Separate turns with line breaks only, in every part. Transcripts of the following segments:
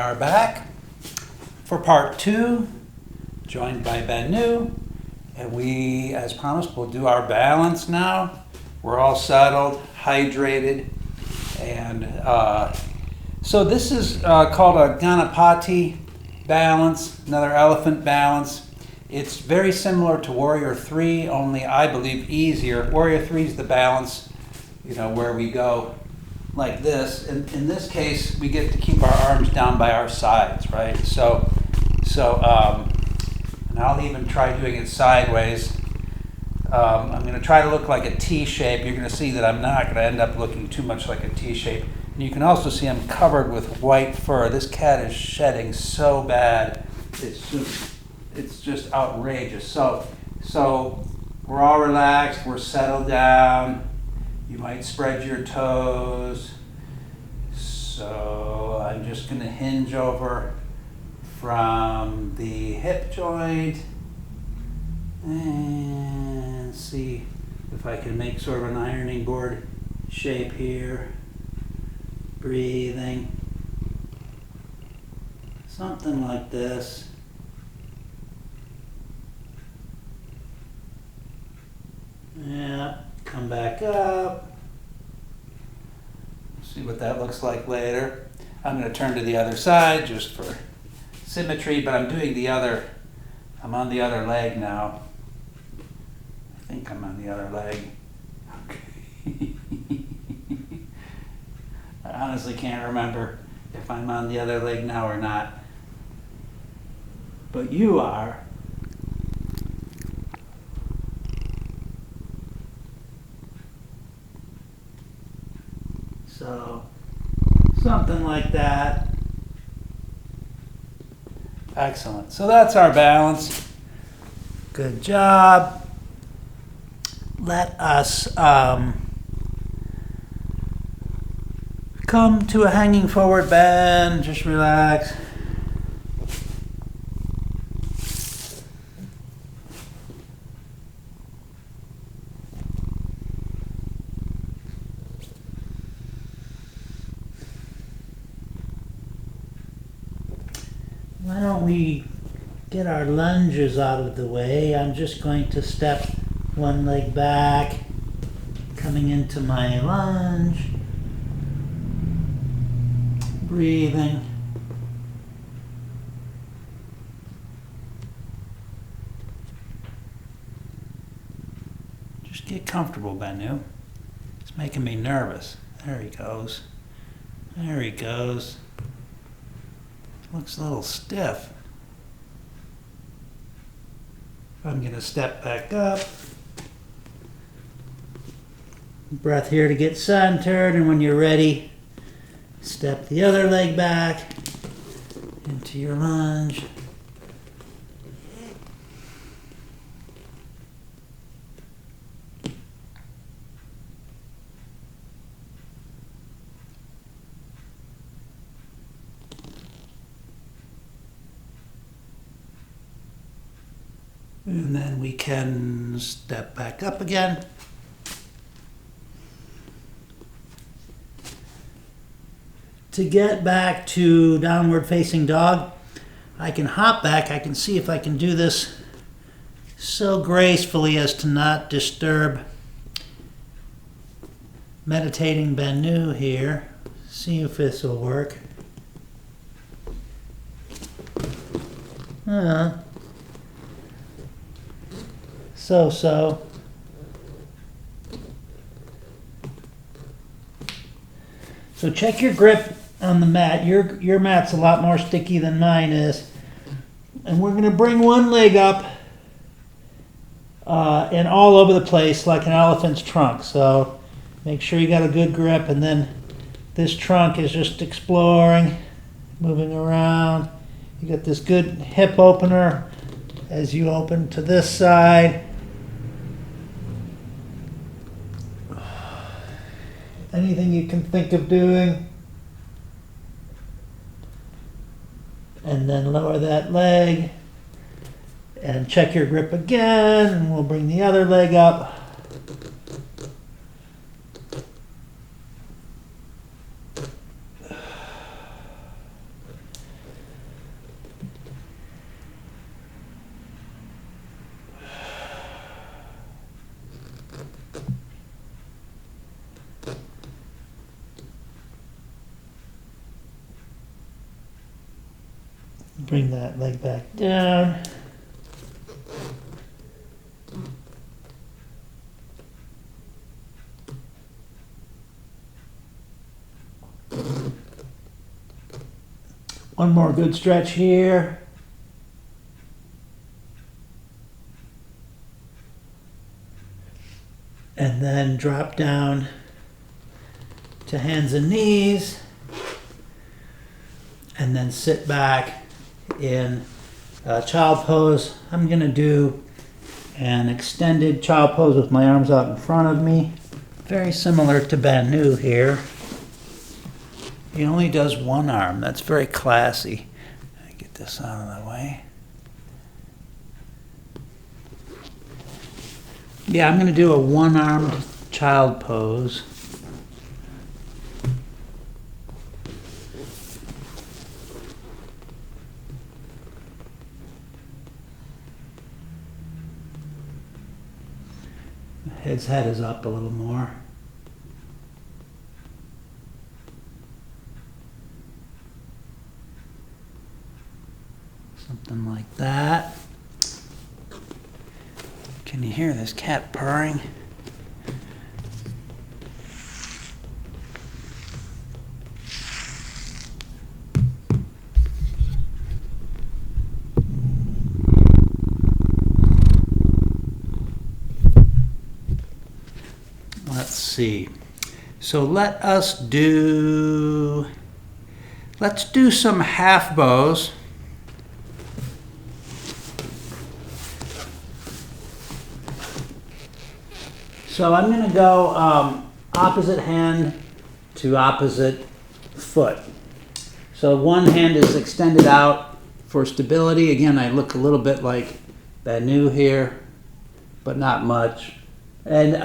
are back for part 2, joined by Ben New, and we, as promised, will do our balance now. We're all settled, hydrated, and so this is called a Ganapati balance, another elephant balance. It's very similar to Warrior 3, only I believe easier. Warrior 3 is the balance, where we go like this. In this case, we get to keep our arms down by our sides, right? So, and I'll even try doing it sideways. I'm going to try to look like a T shape. You're going to see that I'm not going to end up looking too much like a T shape. And you can also see I'm covered with white fur. This cat is shedding so bad. It's just outrageous. So we're all relaxed. We're settled down. You might spread your toes. So I'm just going to hinge over from the hip joint and see if I can make sort of an ironing board shape here. Breathing. Something like this. Yeah, come back up. See what that looks like later. I'm going to turn to the other side just for symmetry, but I'm on the other leg now. I think I'm on the other leg. Okay. I honestly can't remember if I'm on the other leg now or not. But you are. So, something like that. Excellent. So that's our balance. Good job. Let us come to a hanging forward bend. Just relax. Why don't we get our lunges out of the way? I'm just going to step one leg back, coming into my lunge, breathing. Just get comfortable, Bennu. It's making me nervous. There he goes. There he goes. Looks a little stiff. I'm going to step back up. Breath here to get centered, and when you're ready, step the other leg back into your lunge. And then we can step back up again. To get back to downward facing dog, I can hop back. I can see if I can do this so gracefully as to not disturb meditating Bennu here. See if this will work. So. So check your grip on the mat. Your mat's a lot more sticky than mine is. And we're going to bring one leg up and all over the place like an elephant's trunk. So make sure you got a good grip, and then this trunk is just exploring, moving around. You got this good hip opener as you open to this side. Anything you can think of doing. And then lower that leg. And check your grip again. And we'll bring the other leg up.
Bring that leg back down. One more good stretch here. And then drop down to hands and knees. And then sit back in child pose. I'm going to do an extended child pose with my arms out in front of me. Very similar to Banu here. He only does one arm. That's very classy. Get this out of the way. Yeah, I'm going to do a one-armed child pose. His head is up a little more. Something like that. Can you hear this cat purring? Let's see. So let's do some half bows. So I'm going to go opposite hand to opposite foot. So one hand is extended out for stability. Again, I look a little bit like Banu here, but not much. And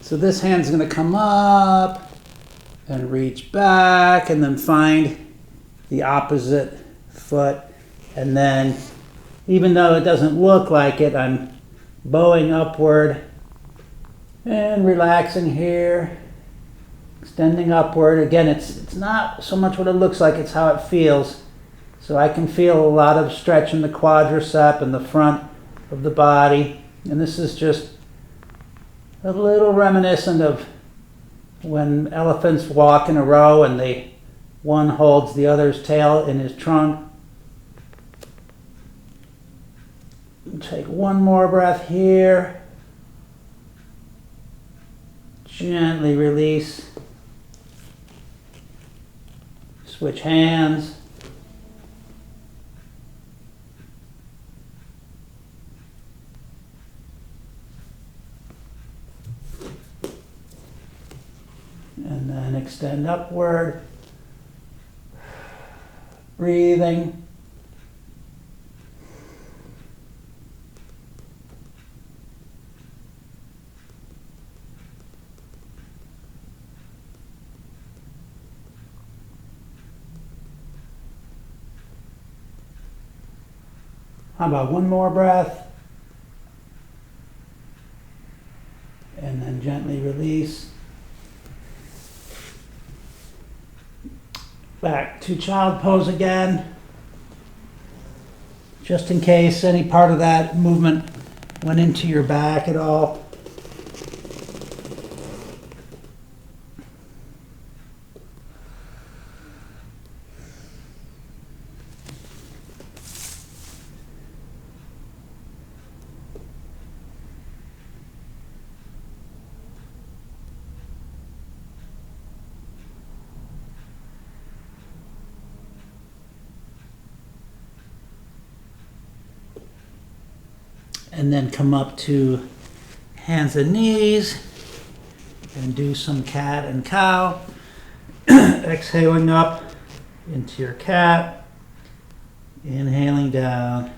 so this hand's going to come up and reach back and then find the opposite foot. And then, even though it doesn't look like it, I'm bowing upward and relaxing here, extending upward. Again, it's not so much what it looks like, it's how it feels. So I can feel a lot of stretch in the quadricep and the front of the body. And this is just a little reminiscent of when elephants walk in a row and one holds the other's tail in his trunk. Take one more breath here. Gently release. Switch hands. And then extend upward. Breathing. How about one more breath? And then gently release. Back to child pose again. Just in case any part of that movement went into your back at all. And then come up to hands and knees and do some cat and cow. Exhaling up into your cat. Inhaling down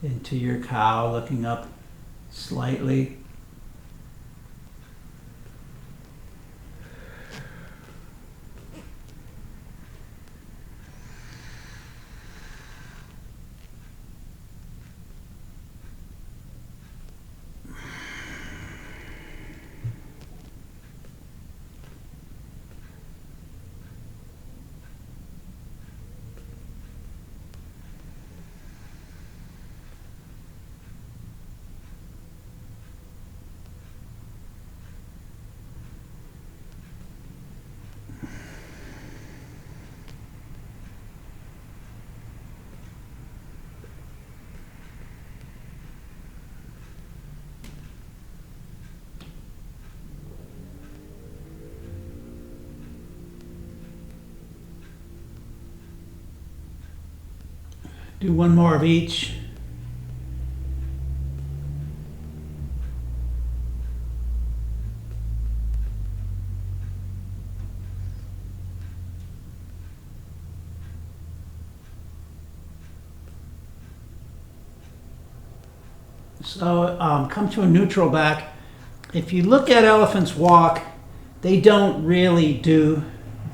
into your cow, looking up slightly. Do one more of each. So come to a neutral back. If you look at elephants walk, they don't really do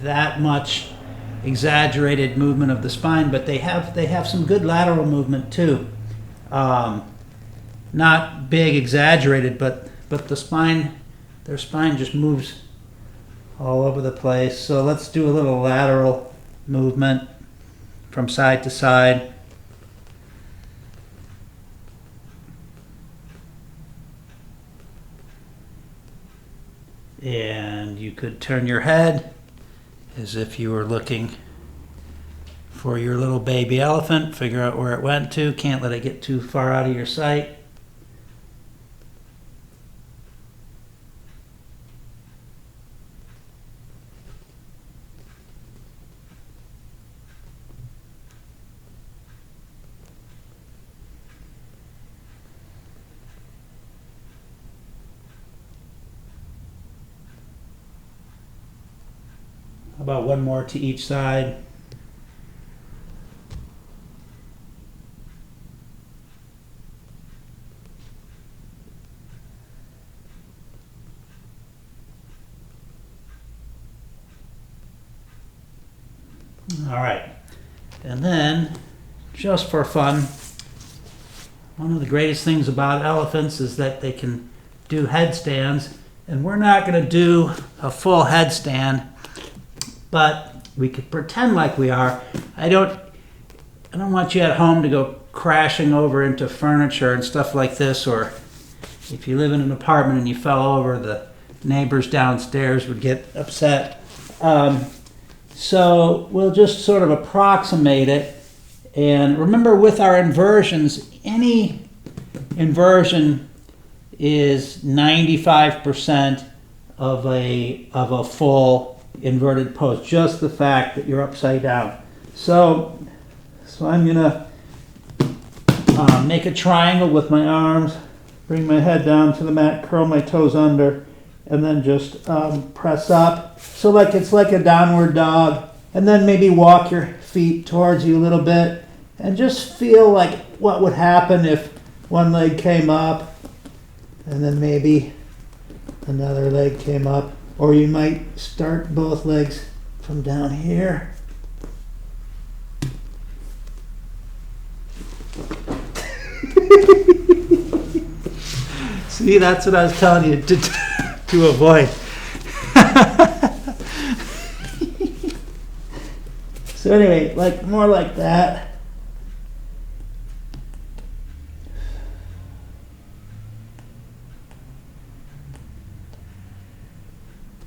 that much exaggerated movement of the spine, but they have some good lateral movement too. Not big exaggerated, but the spine, their spine just moves all over the place. So let's do a little lateral movement from side to side. And you could turn your head as if you were looking for your little baby elephant, figure out where it went to, can't let it get too far out of your sight. About one more to each side. All right. And then, just for fun, one of the greatest things about elephants is that they can do headstands. And we're not going to do a full headstand, but we could pretend like we are. I don't want you at home to go crashing over into furniture and stuff like this, or if you live in an apartment and you fell over, the neighbors downstairs would get upset. So we'll just sort of approximate it. And remember, with our inversions, any inversion is 95% of a full inverted pose, just the fact that you're upside down. So I'm gonna make a triangle with my arms, bring my head down to the mat, curl my toes under, and then just press up. So like it's like a downward dog, and then maybe walk your feet towards you a little bit, and just feel like what would happen if one leg came up, and then maybe another leg came up. Or you might start both legs from down here. See, that's what I was telling you to avoid. So anyway, like more like that.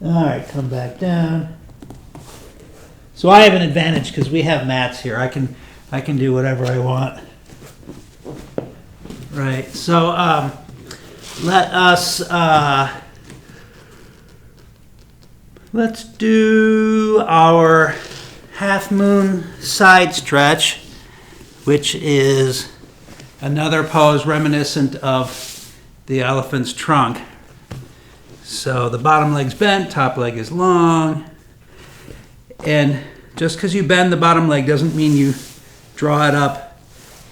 All right, come back down. So I have an advantage because we have mats here. I can do whatever I want. Right. So let's do our half moon side stretch, which is another pose reminiscent of the elephant's trunk. So the bottom leg's bent, top leg is long. And just because you bend the bottom leg doesn't mean you draw it up.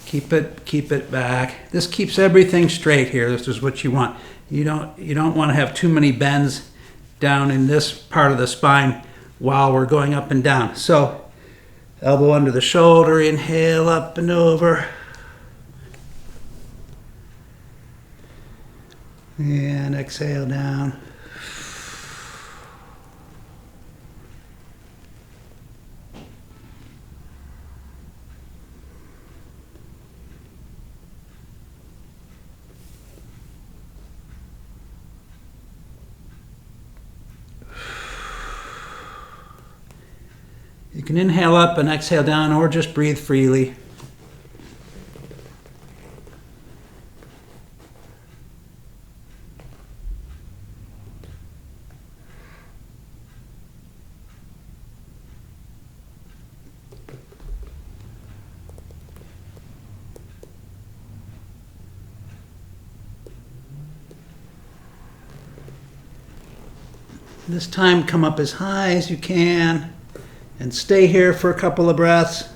Keep it back. This keeps everything straight here. This is what you want. You don't want to have too many bends down in this part of the spine while we're going up and down. So elbow under the shoulder, inhale up and over. And exhale down. You can inhale up and exhale down, or just breathe freely. This time come up as high as you can and stay here for a couple of breaths.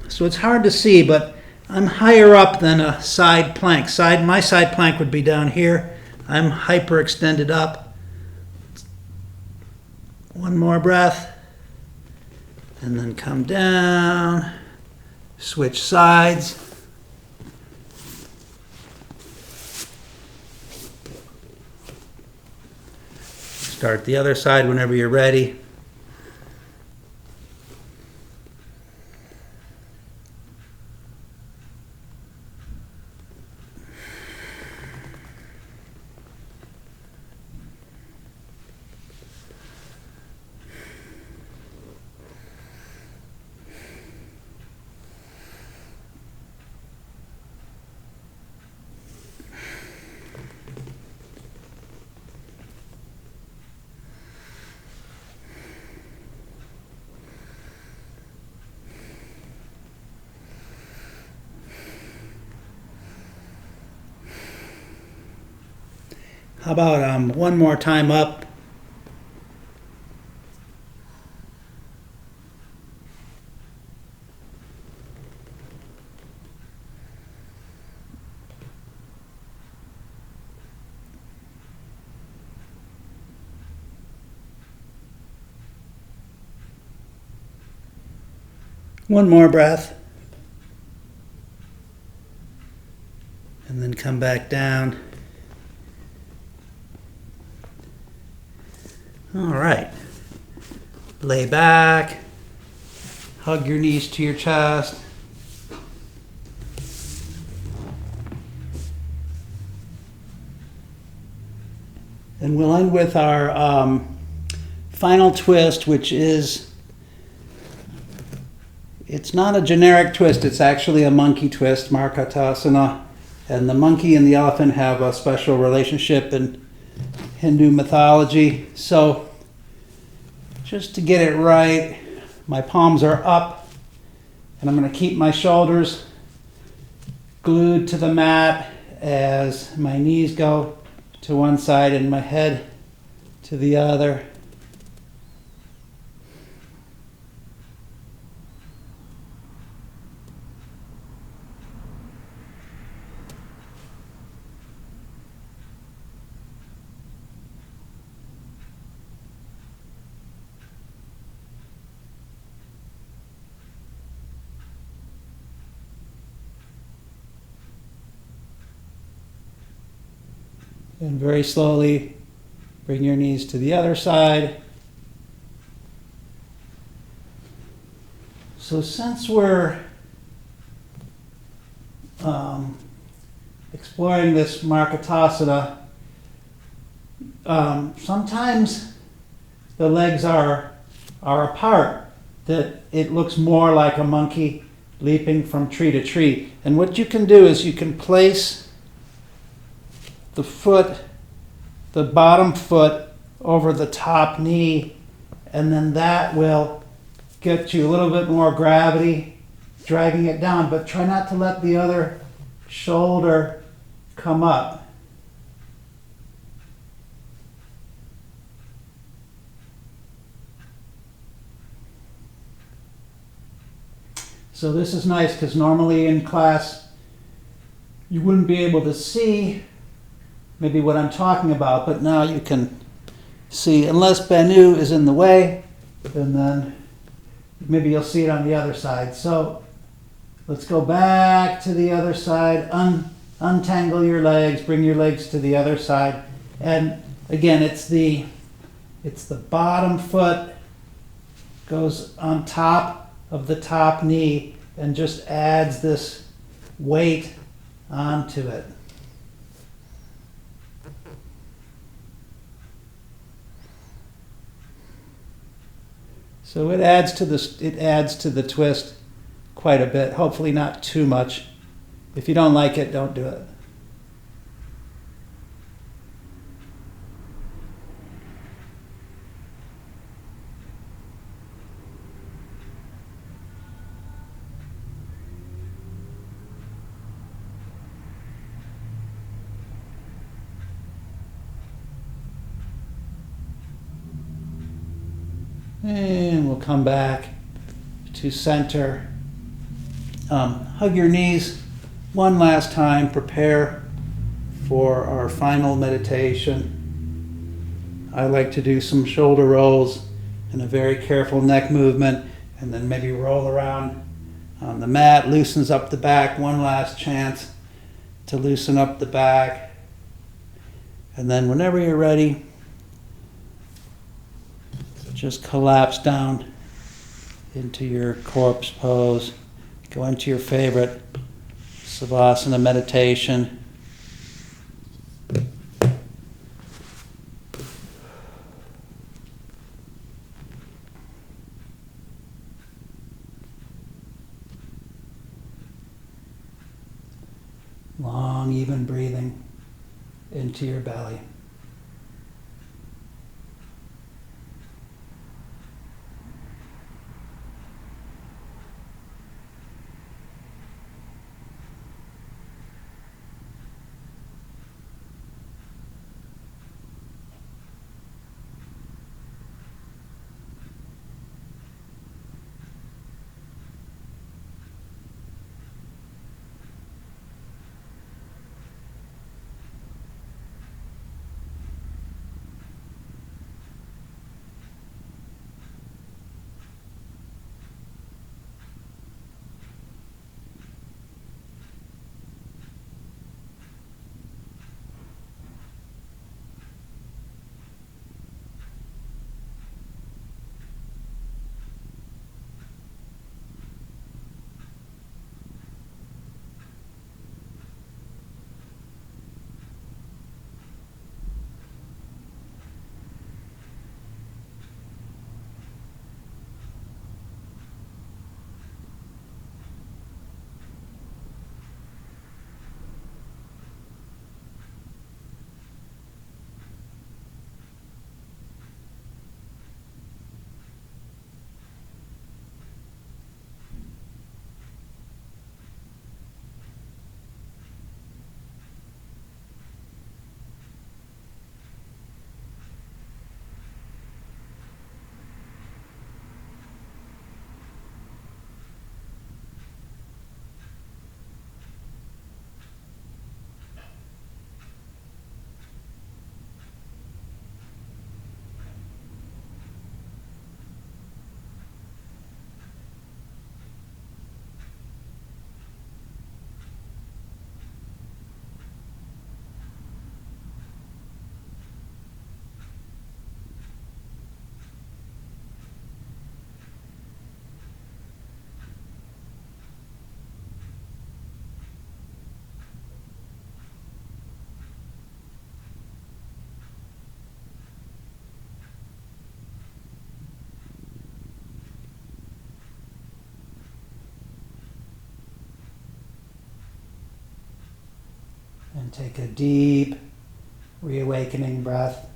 So it's hard to see, but I'm higher up than a side plank. My side plank would be down here. I'm hyperextended up. One more breath. And then come down. Switch sides. Start the other side whenever you're ready. How about one more time up? One more breath. And then come back down. All right. Lay back. Hug your knees to your chest. And we'll end with our final twist, which is, it's not a generic twist, it's actually a monkey twist, Markatasana. And the monkey and the elephant have a special relationship in Hindu mythology. So just to get it right, my palms are up and I'm going to keep my shoulders glued to the mat as my knees go to one side and my head to the other. And very slowly bring your knees to the other side. So since we're exploring this Markatasana, sometimes the legs are apart, that it looks more like a monkey leaping from tree to tree. And what you can do is you can place the foot, the bottom foot, over the top knee, and then that will get you a little bit more gravity, dragging it down, but try not to let the other shoulder come up. So this is nice because normally in class you wouldn't be able to see maybe what I'm talking about, but now you can see, unless Benu is in the way, and then maybe you'll see it on the other side. So let's go back to the other side, untangle your legs, bring your legs to the other side. And again, it's the bottom foot goes on top of the top knee and just adds this weight onto it. So it adds to the twist quite a bit, hopefully not too much. If you don't like it, don't do it. And we'll come back to center. Hug your knees one last time. Prepare for our final meditation. I like to do some shoulder rolls and a very careful neck movement, and then maybe roll around on the mat. Loosens up the back. One last chance to loosen up the back. And then whenever you're ready, just collapse down into your corpse pose. Go into your favorite Savasana meditation. Long, even breathing into your belly. And take a deep, reawakening breath.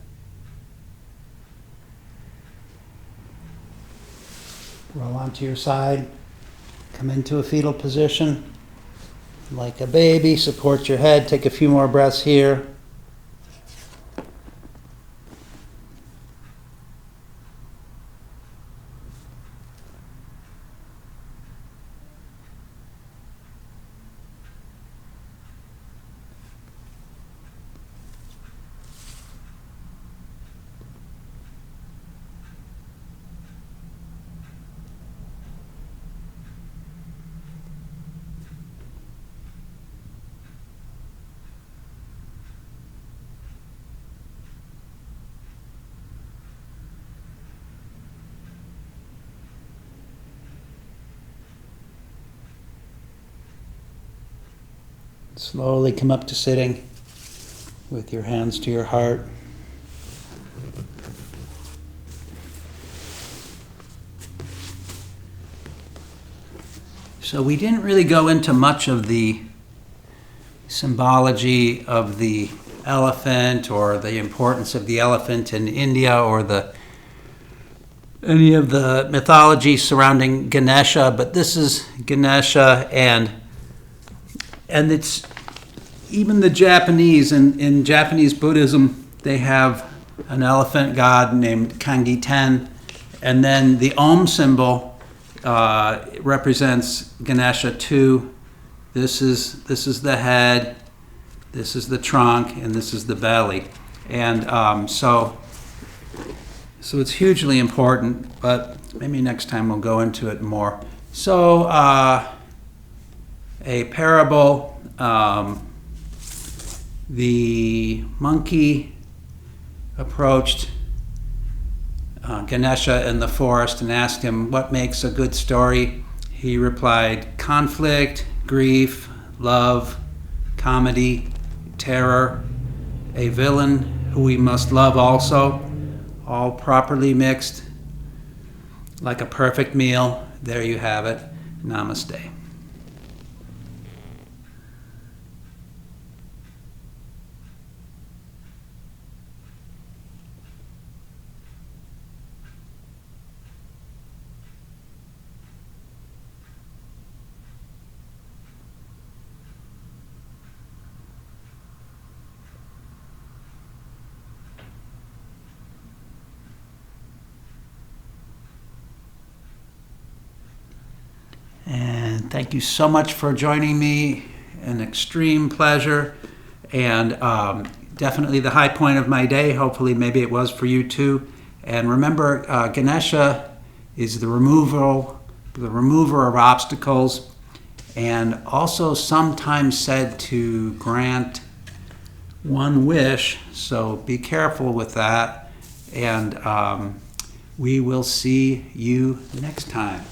Roll onto your side. Come into a fetal position. Like a baby, support your head. Take a few more breaths here. Slowly come up to sitting with your hands to your heart. So we didn't really go into much of the symbology of the elephant or the importance of the elephant in India or any of the mythology surrounding Ganesha, but this is Ganesha, and it's even the Japanese, in Japanese Buddhism, they have an elephant god named Kangi Ten,
And then the Om symbol represents Ganesha 2. This is the head, this is the trunk, and this is the belly. And so it's hugely important, but maybe next time we'll go into it more. So a parable, the monkey approached Ganesha in the forest and asked him what makes a good story. He replied, conflict, grief, love, comedy, terror, a villain who we must love also, all properly mixed, like a perfect meal. There you have it. Namaste. And thank you so much for joining me. An extreme pleasure, and definitely the high point of my day. Hopefully, maybe it was for you too. And remember, Ganesha is the remover of obstacles, and also sometimes said to grant one wish. So be careful with that. And we will see you next time.